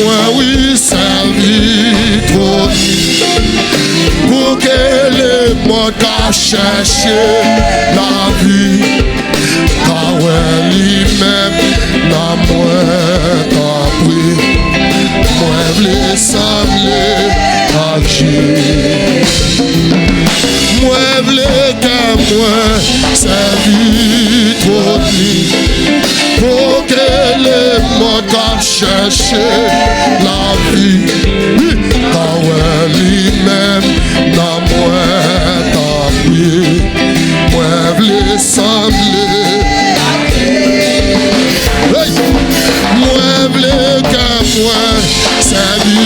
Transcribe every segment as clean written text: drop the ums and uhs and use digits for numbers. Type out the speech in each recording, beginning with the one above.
moi oui servi trop pour que le monde a cherché la vie, car lui-même n'a moins compris, moi voulais sembler à Dieu, moi voulais que moi servi trop pour que le monde a cherché la vie, car lui-même n'a moins compris, moi voulais sembler. Hey! Moi voulais que moi servi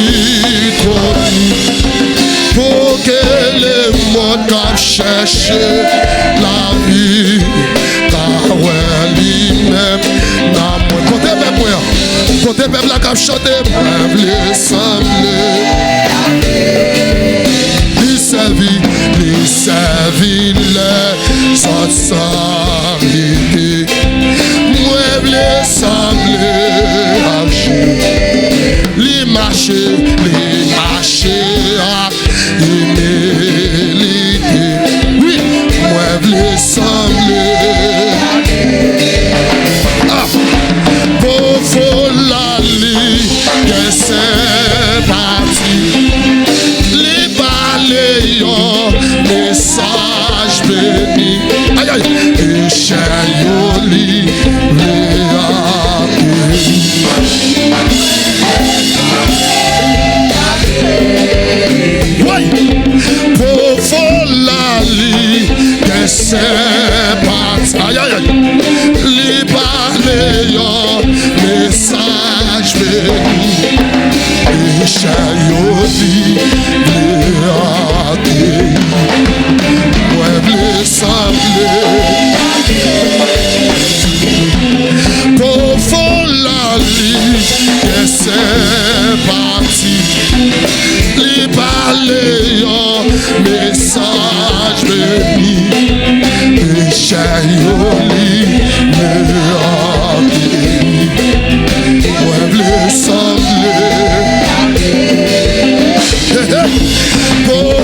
trop pour que le monde a cherché la vie, car lui-même n'a moins. Côté peuple, côté peuple la cap chanter, moi voulais sembler. Il servit les autorités. Moi voulais sembler à Dieu. Les marchés à humilité. Oui, moi voulais sembler. Ah, pour la ligne, que c'est parti. Les balayons, message béni. Aïe aïe, et chayoli, oui, pour la ligne, que c'est parti. Aïe aïe aïe, les balayons, message béni. Et chayoli, moi voulais sembler pour la ligne que c'est parti. Les balayons, message béni. Et chayoli, moi voulais sembler pour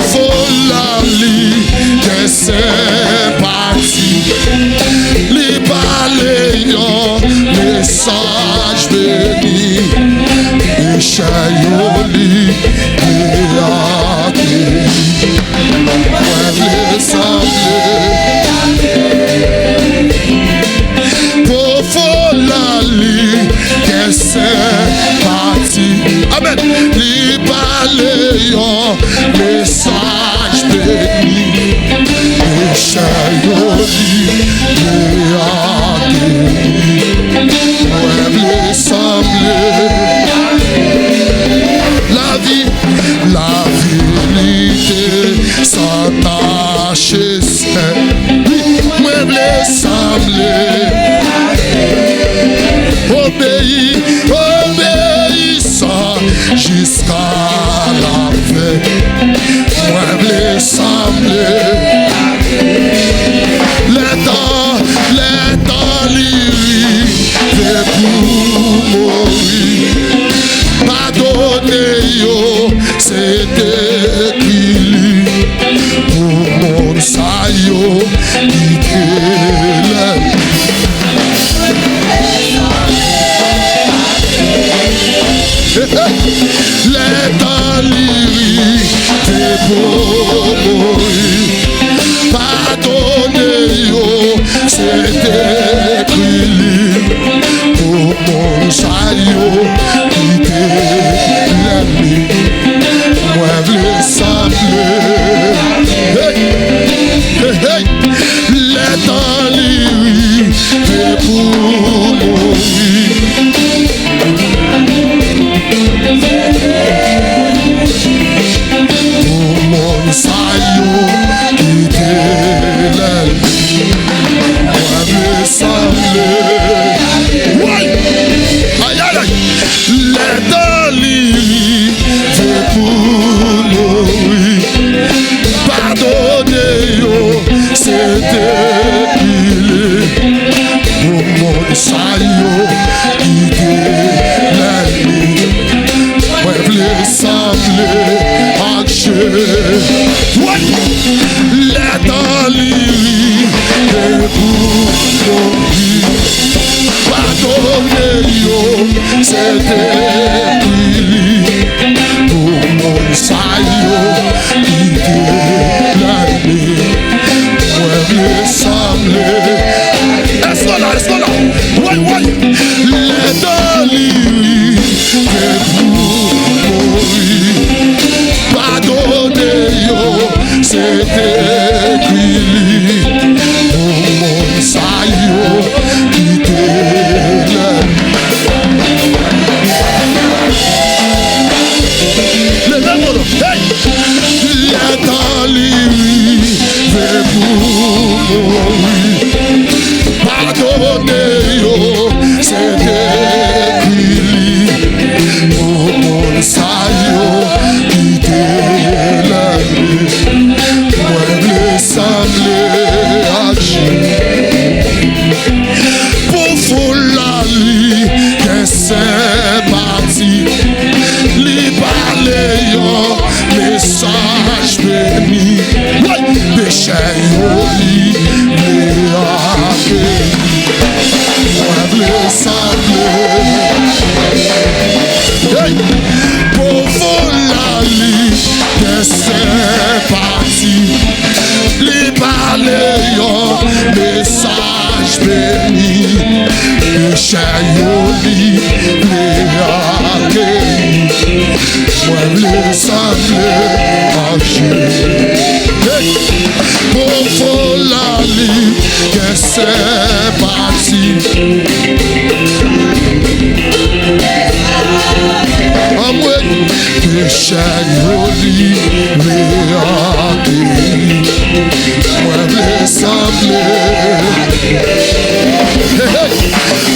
la ligne que c'est parti. Les balayons, message béni. Et chayoli, moi voulais sembler pour la ligne que c'est parti. Amen. Les balayons, message béni. Et chayoli, moi voulais sembler la vérité sans tâche, oui, moi voulais sembler obéissant jusqu'à la fin, moi voulais sembler les temps lyriques pour mourir. Pardonnez yo, c'est écrit pour mon saillot qui crée. Les temps lyriques pour mourir. Pardonnez yo, c'est écrit pour mon saillot qui crée. Moi voulais sembler. Hey, hey, hey. Les temps lyriques pour mourir. Pour mon saillot qui crée. Moi voulais sembler. Oui. Aïe aïe aïe. Les temps lyriques pour mourir. Pardonnez yo, c'était qu'il pour mon c'est écrit pour mon saillot qui t'élève. Moi, me sembler. Est-ce qu'on là? Oui. Les délires que vous mourir. Pardonnez-yo, c'est écrit pour mon saillot qui t'élève. Les délires, que vous mourir. Pardonnez-yo, c'est écrit pour mon saillot qui t'élève. Moi, me sembler agir pour foulali que c'est parti. Li parler yo message béni. Péché yo li léake. Moi, me sembler pour foulali que c'est parti. Li parler yo message béni. Péché yo li léake. Moi, me sembler agir pour foulali que c'est parti. Amwe péché yo li léake. Moi, me sembler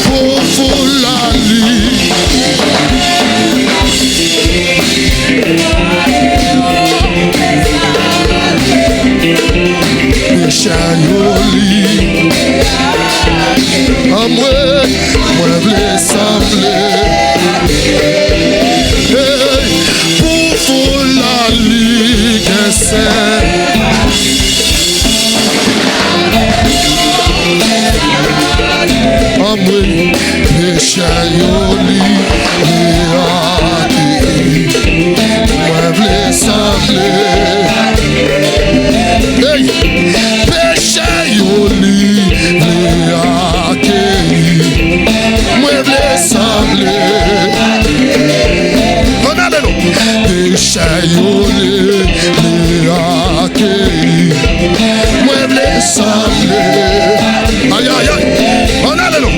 pour foulali. Péché yo li amwe, moi me sembler pour foulali que c'est. Amwe péché yo li léake. Moi me sembler péché yo li léake. Moi me sembler péché yo li léake. Moi me sembler aïe aïe aïe. On a le nom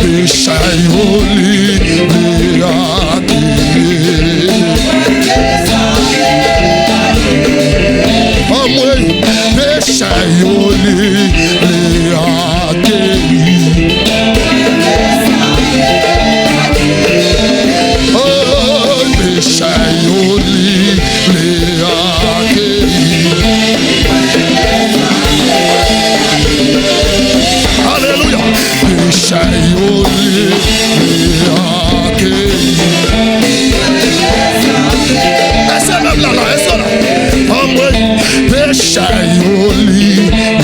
péché yo li léake. Amwe péché yo li léake. Oh péché yo li léake. Alléluia. Péché yo li léake. Est-ce même là, est-ce là? Amwe péché yo li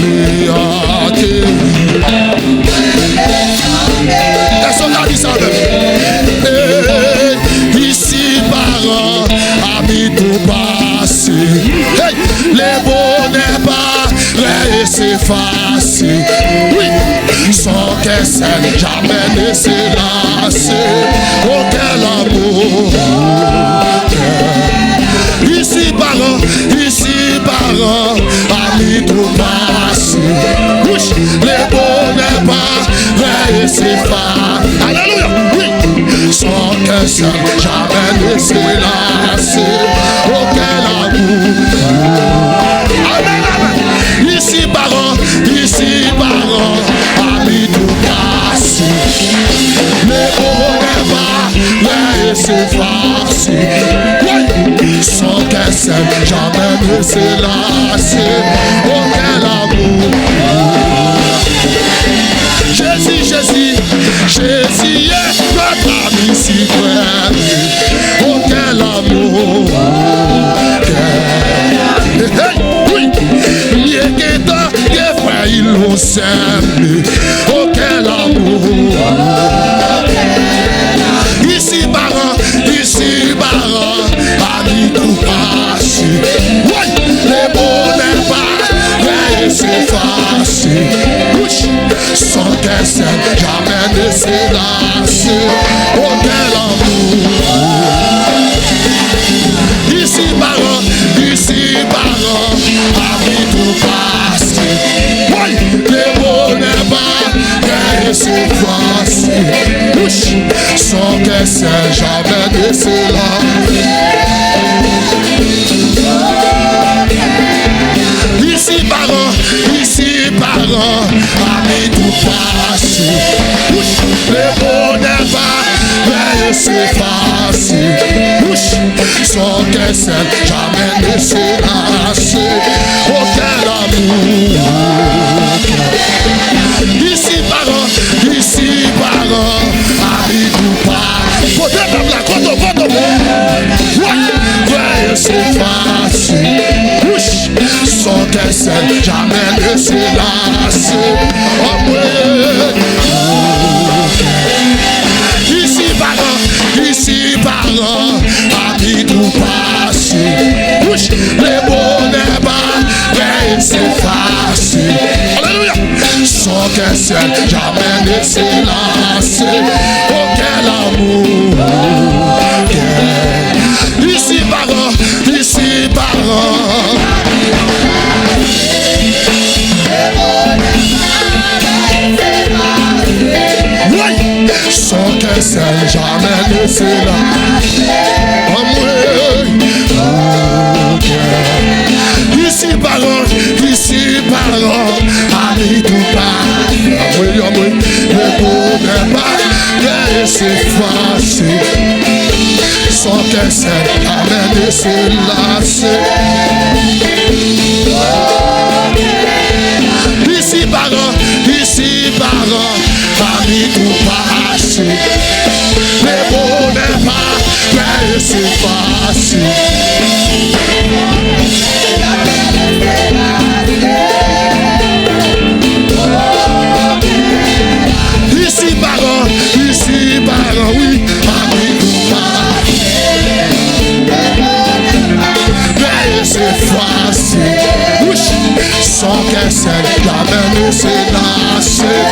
léake. Est-ce qu'on a dit ça même? Ici parents, amis tout passé. Hey, les bonnets pas s'effacer. Oui, sans que ça jamais ne se lasser. Oh quel amour. Ici parents, amis tout passé. Oui, les bonnets pas s'effacer. Alléluia, oui. Sans que ça jamais ne se lasser. Oh quel amour. Amen, amen. Ici parents, amis tout passé. Les bonnets pas s'effacer. Oui, sans que ça jamais ne se lasser. Oh quel amour. Jésus est notre ami suprême. Oh quel amour. Oui, mieux que tant que frère ils l'ont semé. Oh quel amour. laisser lasser. Oh quel amour. Ici parent, ami tout passé. Oui, les mots n'est pas c'est facile. Sans que c'est jamais laissé là. Ici parent, ami tout passé. Les mots n'est pas c'est facile. Sans que c'est jamais laissé lasser. Oh quel amour. Ici parent, ami tout passé. Faut être la côte au vote. Ouais, c'est facile. Sans que c'est jamais laissé lasser. Oh ouais. Ici parent, ami tout passé. Les mots n'est pas, mais c'est facile. Alléluia. Sans que c'est jamais laissé lasser. Oh quel amour. Ici parent. Oui, sans que c'est jamais laissé là. Ici parent, ami tout pas. Le beau n'est pas, c'est facile. Sans que c'est jamais laissé lasser. Ici parent, ami tout passé. Les mots n'est pas, mais c'est facile. Ici parent, oui, ami tout passé. Mais c'est facile. Sans que c'est jamais laissé lasser.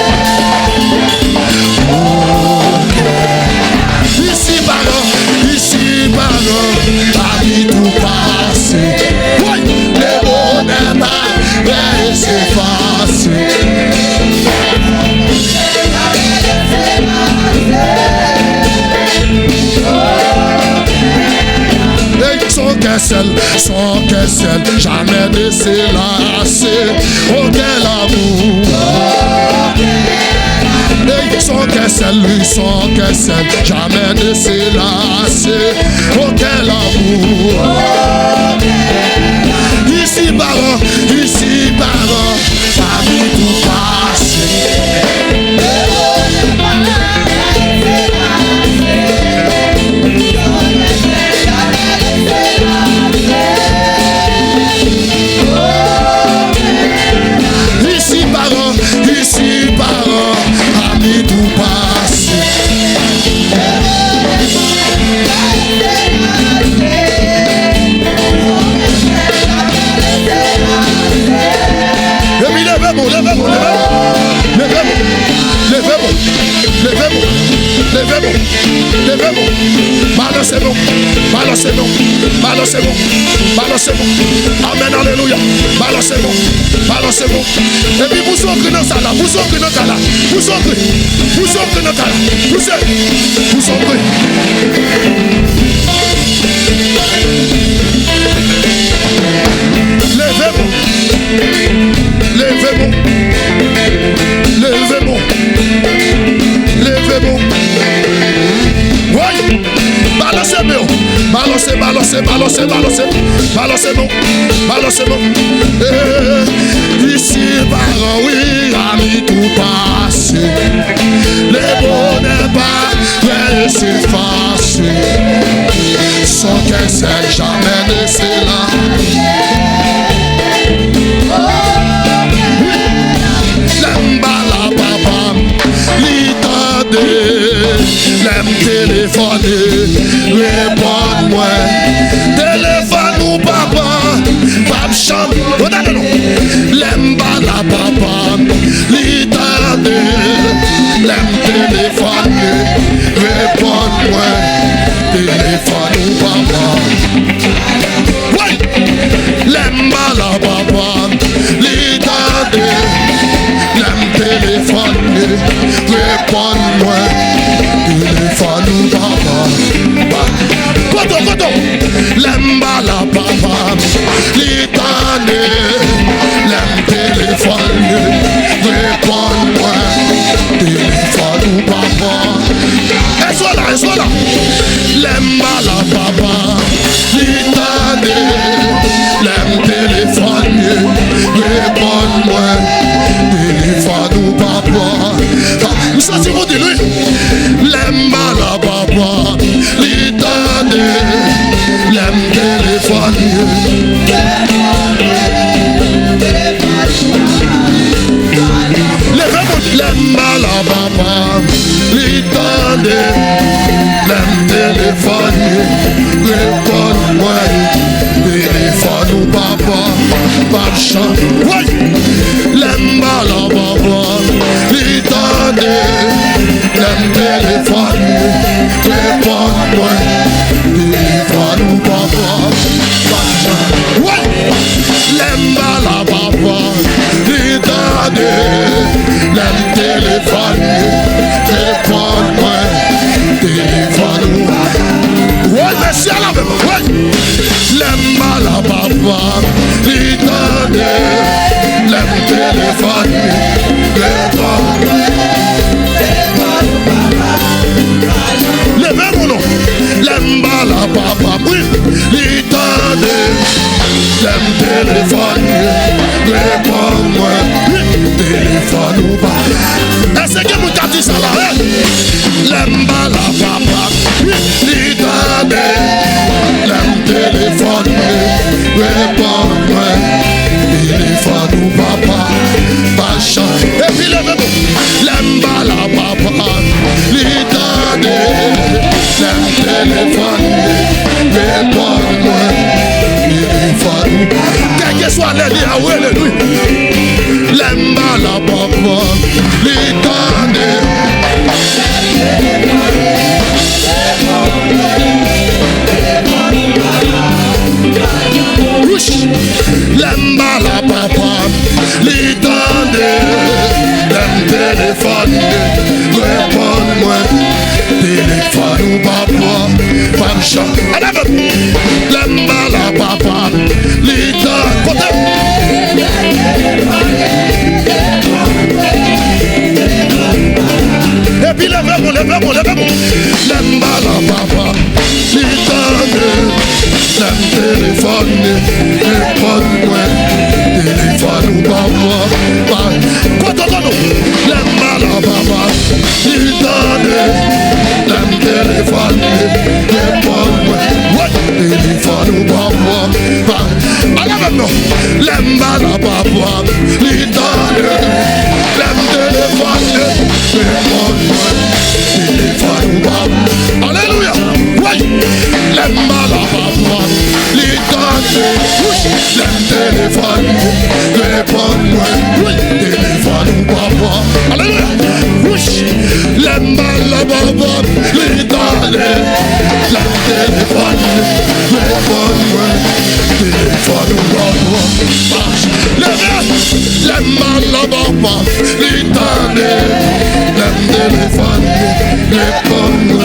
Ici parent, ami tout passé. Oui, les mots n'est pas, mais c'est facile. Sans que celle, jamais laissé lasser. Oh quel amour. Sans que celle, jamais laissé lasser. Oh quel amour. Ici parent, ami tout passé. Ici parent, ami tout passé. Levez-vous. Balancez-vous. Amen, alléluia. Balancez-vous. Et puis vous ouvrez nos salas, vous ouvrez. Levez-vous. Oui. Balancez-vous. Ici parent, oui, ami tout passé. Les mots n'est pas, mais c'est facile. Sans que c'est jamais laissé là. L'emballa papa, l'aime téléphoner, réponds-moi. Téléphone ou papa, pape chambre, l'aime pas la papa, l'aime téléphone. Téléphone-moi, téléphone papa. Oui, l'aime la papa, l'idée, l'aime téléphone, réponds-moi, téléphone papa. Koto, l'aime la papa, l'idée, l'aime téléphone, réponds-moi, téléphone papa. Et voilà, l'aime la papa, l'idée, l'aime téléphone, réponds-moi, téléphone papa. Nous sentirons de lui, l'aime la papa, l'idée, l'aime téléphone. L'aime la papa, l'idée, l'aime téléphone, réponds-moi, téléphone papa, pas de chance. Oui, l'aime la papa, l'idée, l'aime téléphone, réponds-moi, téléphone papa, pas de chance. Oui, l'aime la papa, l'idée, l'aime téléphone, réponds-moi, téléphone. Oui, merci à la même. Oui, l'aime la papa, l'idée, l'aime téléphone, réponds-moi. Levez mon nom, l'aime la papa, oui, l'idée, l'aime téléphone, réponds-moi, téléphone ou pas. Est-ce que vous avez dit ça là? L'aime la papa, l'idée, l'aime téléphone, réponds-moi, téléphone ou papa, pas chance. Et puis levez-vous, l'aime la papa, l'idée, l'aime téléphone, réponds-moi, téléphone. Quel que soit l'ennemi, alléluia. L'aime la papa, l'idée. L'aime la papa, l'idée, l'aime téléphone, réponds-moi, téléphone ou papa, pas de chance. L'aime la papa, l'idée, et puis levez-vous, l'aime la papa, l'idée, l'aime téléphone, réponds-moi, téléphone ou papa, l'aime la papa, l'idée, l'aime téléphone, réponds-moi, téléphone ou papa, alors maintenant, l'aime la papa, l'idée, l'aime téléphone, réponds-moi, téléphone ou papa, alléluia, oui, l'aime la papa, l'idée, l'aime téléphone, réponds-moi, téléphone ou papa, alléluia, oui, l'aime la papa, l'idée, l'aime téléphone, réponds-moi, téléphone ou papa, l'aime la papa, l'idée, l'aime téléphone, réponds-moi,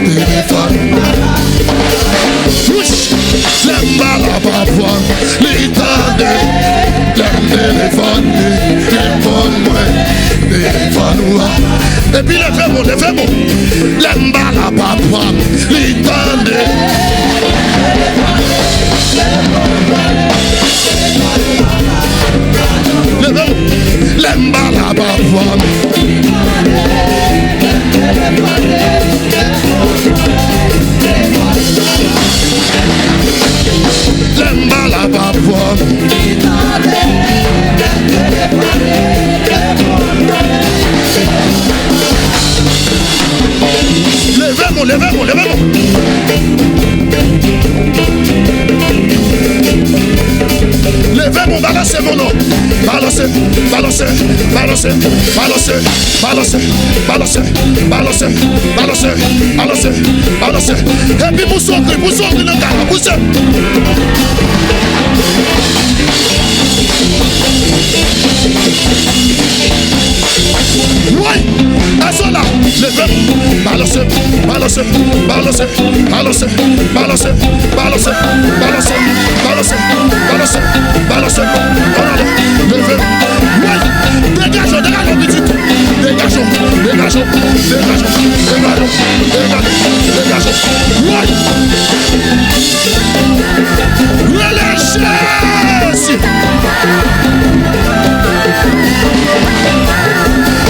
téléphone. L'aime la papa, l'idée, l'aime téléphone, réponds-moi, téléphone. Et puis levez-vous, l'aime la papa, l'idée. Levez-vous, l'aime la papa. L'aime la papa. Levez-vous, levez-vous, levez-vous. Levez mon, balancez mon nom. Balancez, balancez, balancez, balancez, balancez, balancez, balancez, balancez, balancez, balancez. Et puis poussez dans le cadre, poussez. Oui, elles sont là. Levez, balancez, balancez, balancez, balancez, balancez, balancez, balancez, balancez, balancez, balancez. Levez, oui, dégageons, dégageons, petite. Dégageons, dégageons, dégageons, dégageons, dégageons, dégageons. Oui. Relâchez.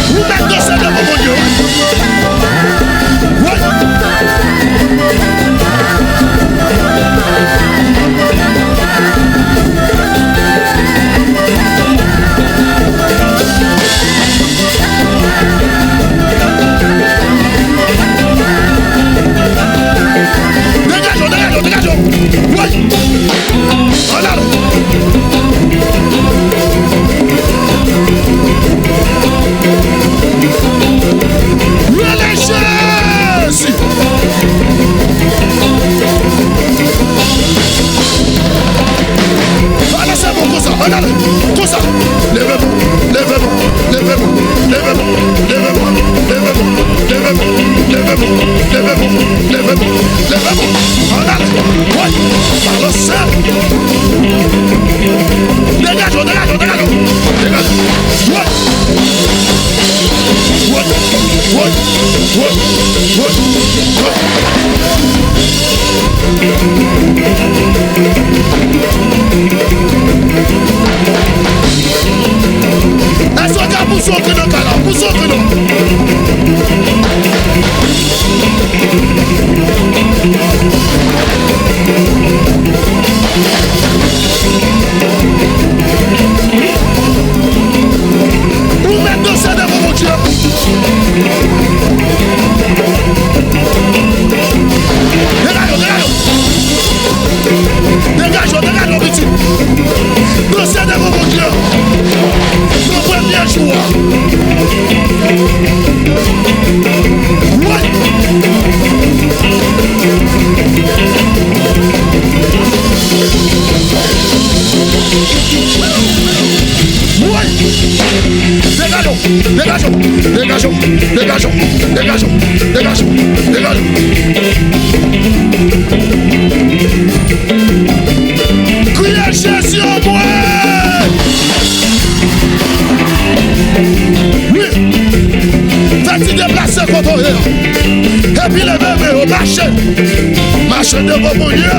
Vous mettez ça dans mon Dieu. Oui. Dégageons, dégageons, dégageons. Oui. Voilà. Relâchez. Balancez mon comme ça, regardez, comme ça. Levez-vous, levez-vous, levez-vous, levez-vous, levez-vous, levez-vous, levez-vous, levez-vous, levez-vous, levez-vous, levez-vous. Regardez, oui, balancez. Dégageons, dégageons, dégageons, dégageons. Oui. Oui, oui, oui, oui, oui. Est-ce que vous êtes que nous allons, vous êtes que nous. Vous mettez dans cette époque, mon Dieu. Dégageons, dégageons. Dégageons, dégageons, petit. Dans cette époque, mon Dieu. Nos premiers jours. Oui. Dégageons, dégageons, dégageons, dégageons, dégageons, dégageons, dégageons. Criez Jésus en moi. Oui. Faites-y déplacer contre eux. Et puis levez-vous, marchez. Marchez devant mon Dieu.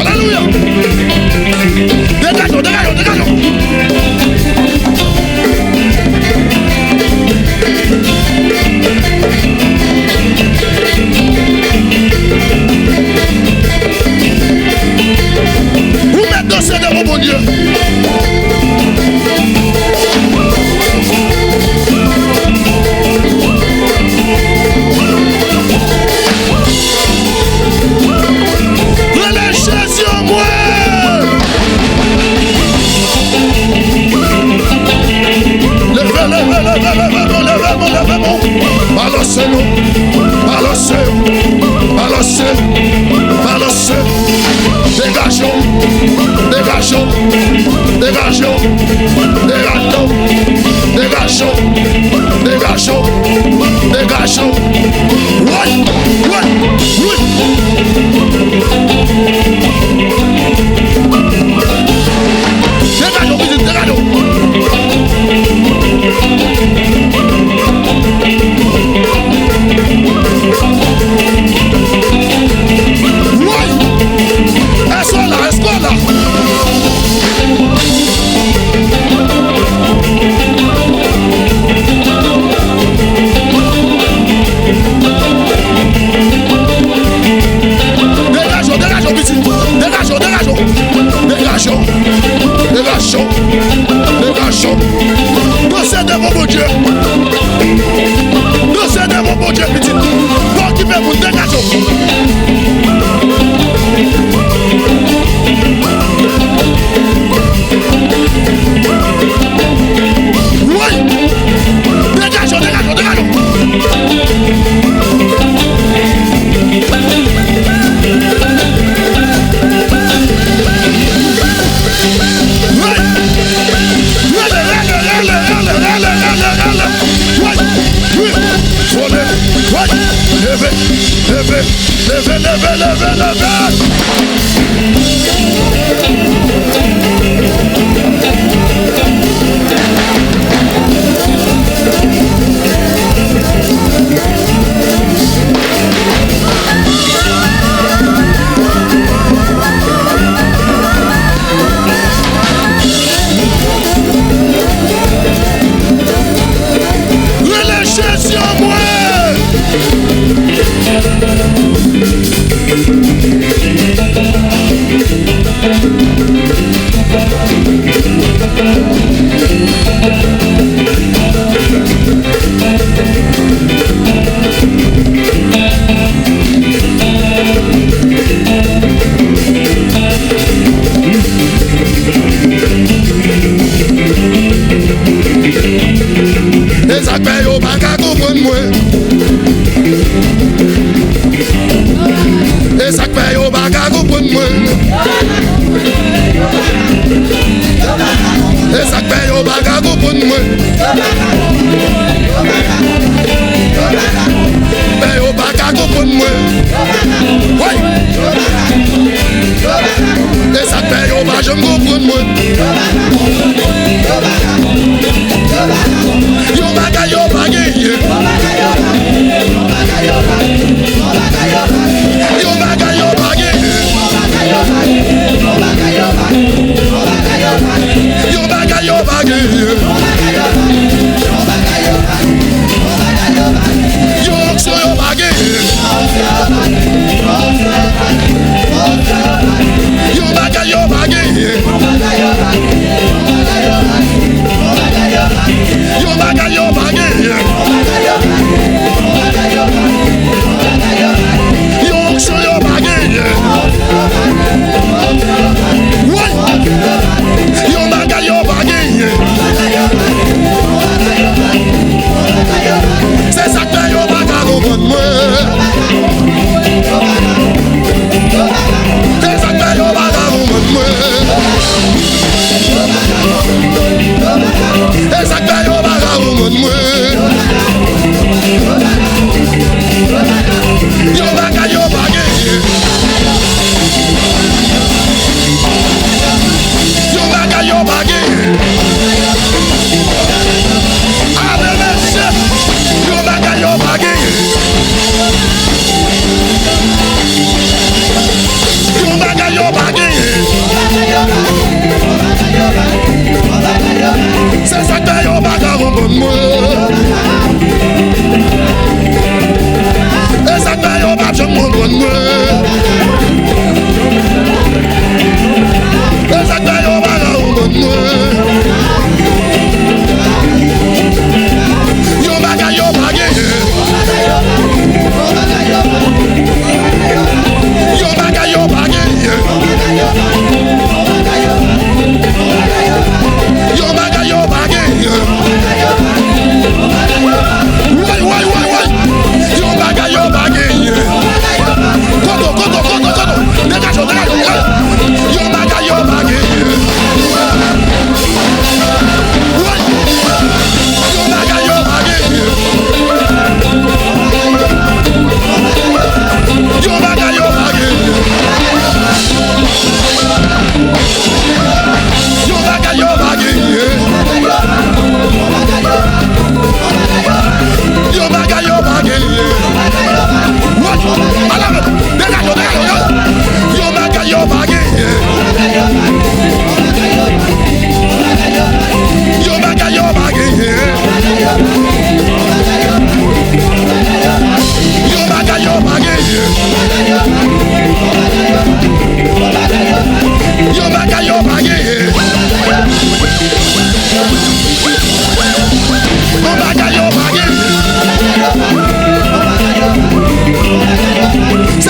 Alléluia. Dégageons, dégageons, dégageons. Vous mettez dans ce devant mon Dieu. Relâchez sur moi. Levez-moi. Balancez-nous. Balancez. Balancez. Balancez. Dégageons. Dégageons. Dégageons. Dégageons. Dégageons. Dégageons. Dégageons. Oui. Oui. Oui. Dégageons, visite, dégageons. Dieu. Nous sommes mon bon Dieu petit. Pour qui fait vous dégager. Oui. Dégageons, dégageons, dégageons.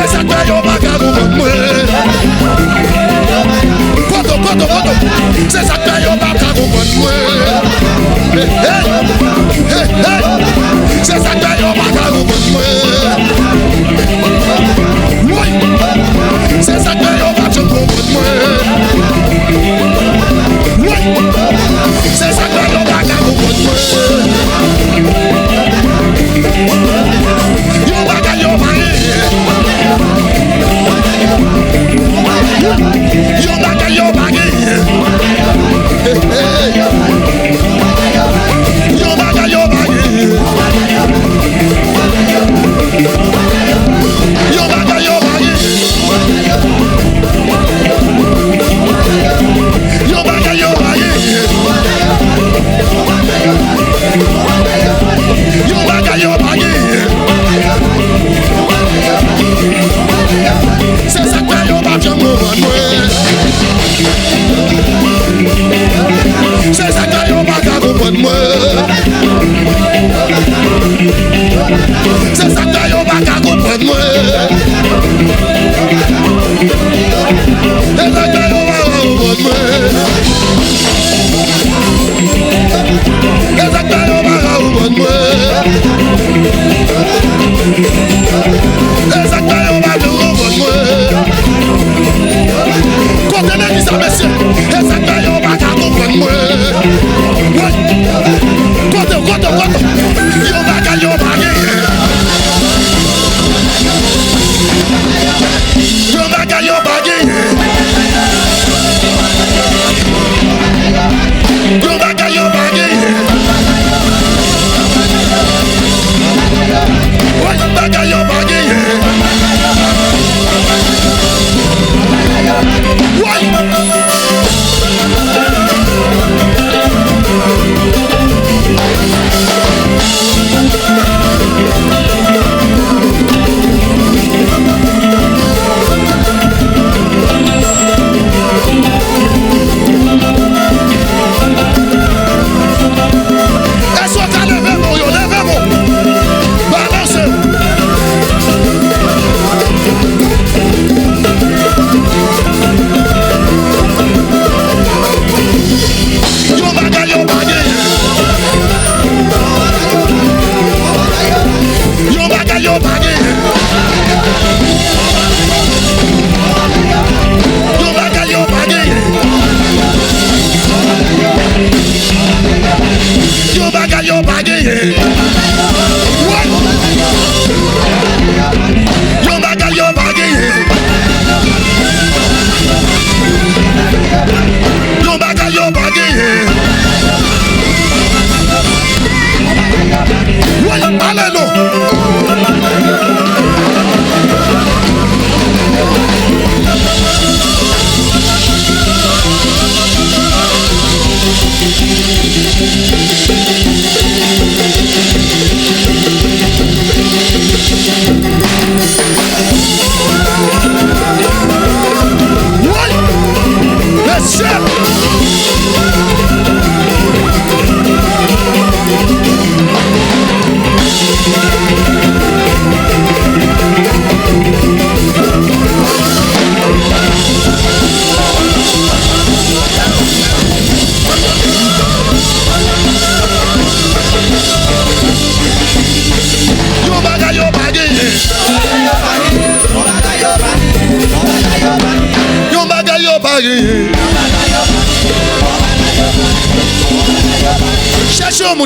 C'est ça que yo baga comprendre moi. Koto. C'est ça que yo baga comprendre moi. Hey. C'est ça que yo baga comprendre moi. Oui. C'est ça que yo baga comprendre moi. Oui. C'est ça que yo baga comprendre moi. Yo baga yo baga. Yo baga yo baga. Yo baga yo baga. Yo baga yo baga. Yo baga yo baga. Yo baga yo baga. C'est ça que yo baga comprendre. C'est ça que yo baga comprendre. C'est ça que yo baga comprendre. C'est ça que yo baga comprendre. C'est ça que yo baga comprendre. C'est ça que yo baga comprendre. Contenez qui ça monsieur. C'est ça que yo baga comprendre. Koto. Yo baga yo baga. Yo baga yo baga. Yo baga yo baga. Yo baga yo baga.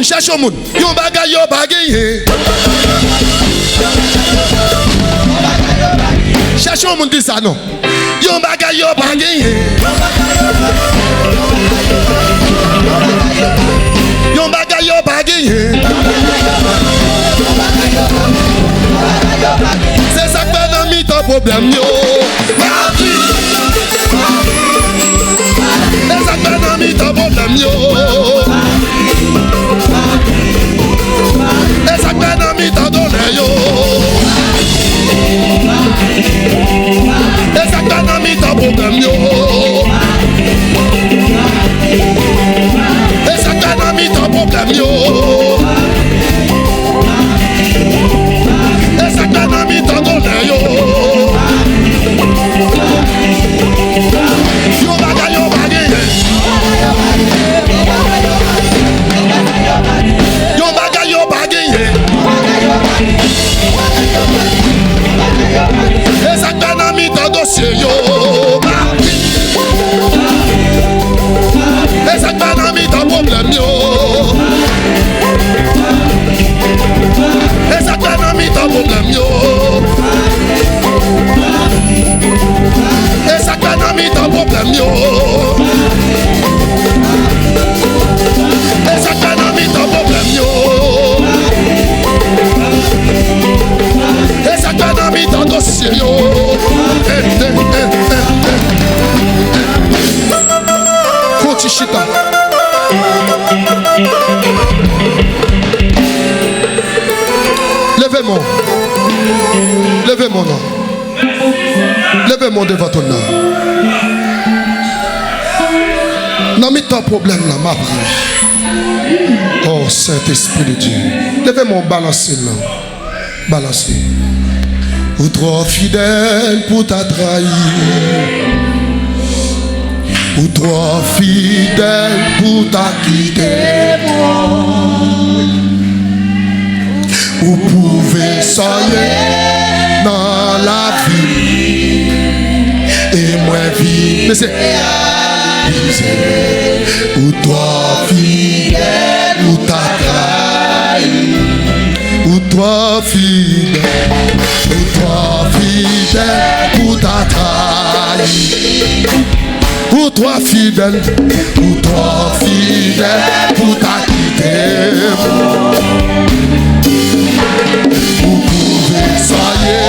Cherche au monde, yo bagay yo bagay. Cherche au monde dit ça non. Yo bagay yo bagay. Yo bagay yo bagay. C'est ça que dans mi ton problème yo. C'est ça que dans mi ton problème yo. Esa pena mi ta dole yo. Esa pena mi ta problem yo. Esa pena mi ta problem yo. Esa pena mi ta dole yo. Levez mon nom. Levez mon devant ton nom. Non, mais ton problème là, ma prière. Oh, Saint-Esprit de Dieu. Levez mon balancer là. Balancer. Ou trop fidèle pour t'a trahi. Ou trop fidèle pour t'a quitté. Vous pouvez soigner dans la vie et moi vivre. Mais c'est ou toi fidèle ou t'as trahi. Ou toi fidèle ou t'as trahi. Ou toi fidèle ou t'as quitté. Vous pouvez soigner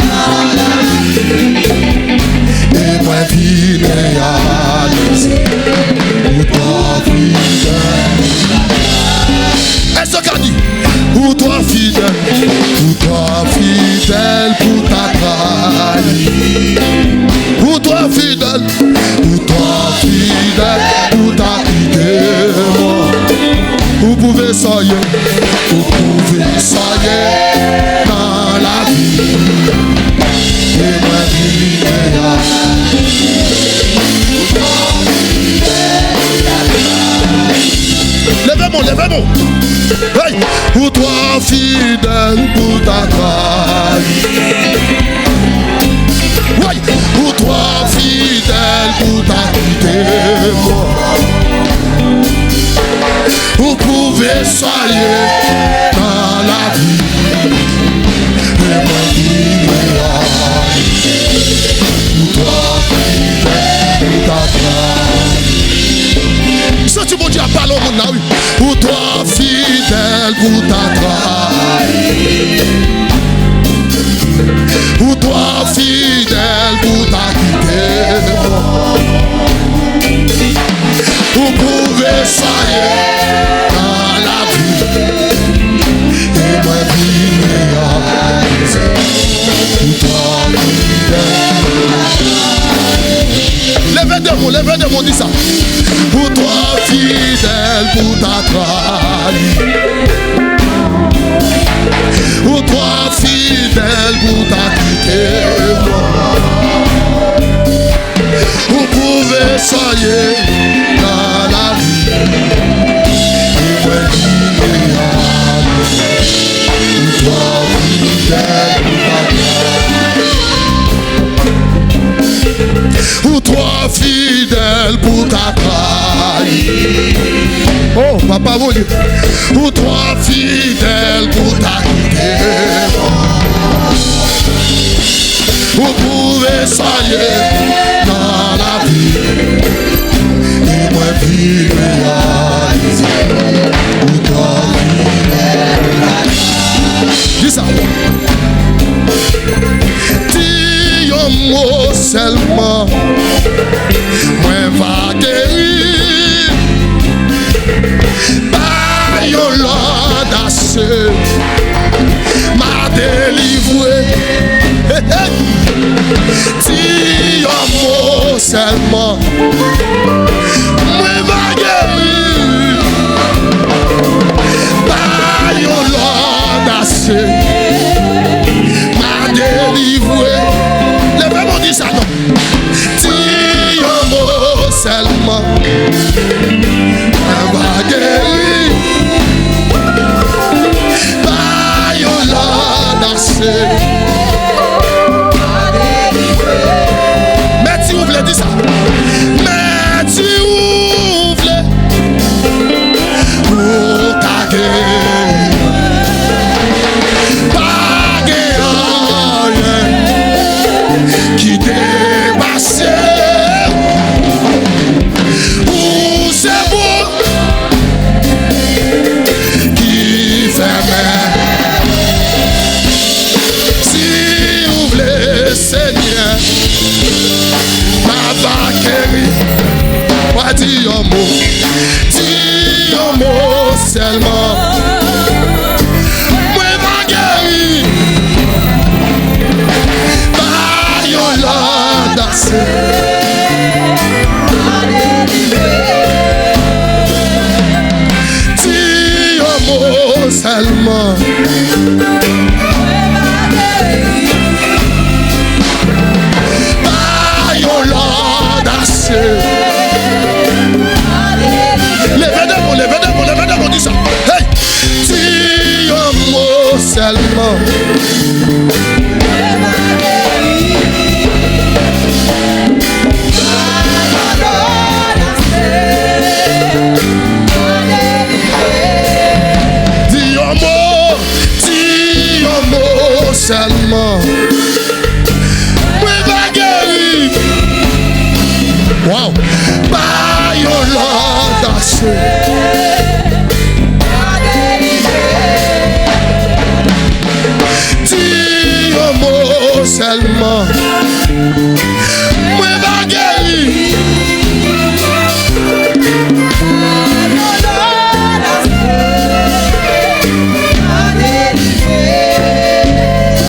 dans la vie et moi vivre réaliser. Ou toi fidèle. Est-ce qu'a dit? Ou toi fidèle pour ta trahi. Ou toi fidèle pour ta quitté. Vous pouvez soigner dans la vie et moi vivre. Levez-moi. Hey! Ou toi fidèle pour ta trahi. Ouais! Ou toi fidèle pour ta quitté. Vous pouvez soigner dans la vie et moi vivre. Ou toi fidèle pour ta trahi. Si tu me dis à parler au monde là, oui. Ou toi fidèle pour ta trahi. Ou toi fidèle pour ta quitté. Vous pouvez soigner dans la vie et moi vivre. Ou toi fidèle. Levez de mon, dis ça. Pour toi fidèle pour ta trahi. Pour toi fidèle pour ta quitté. Vous pouvez soigner dans la vie et moi vivre. Pour toi fidèle pour ta trahi. Ou toi fidèle pour ta trahi. Oh papa mon Dieu. Ou toi fidèle pour ta quitté. Vous pouvez soigner dans la vie et moi vivre réaliser. Ou toi fidèle pour ta trahi. Dis ça. Dis un mot seulement. Moi va guérir. Par yon l'audace m'a délivré. Dis un mot seulement. Moi va guérir. Par yon l'audace m'a délivré. Levez-moi, dis ça non. Dis un mot seulement. Moi va guérir. Par yon l'audace. Mais si vous voulez dire ça. seulement. By your Lord, I say. Levez-vous, dis ça. Hey, dis un mot seulement. Seulement, oui, va guérir. Wow, by your Lord, I say. Dis un mot seulement.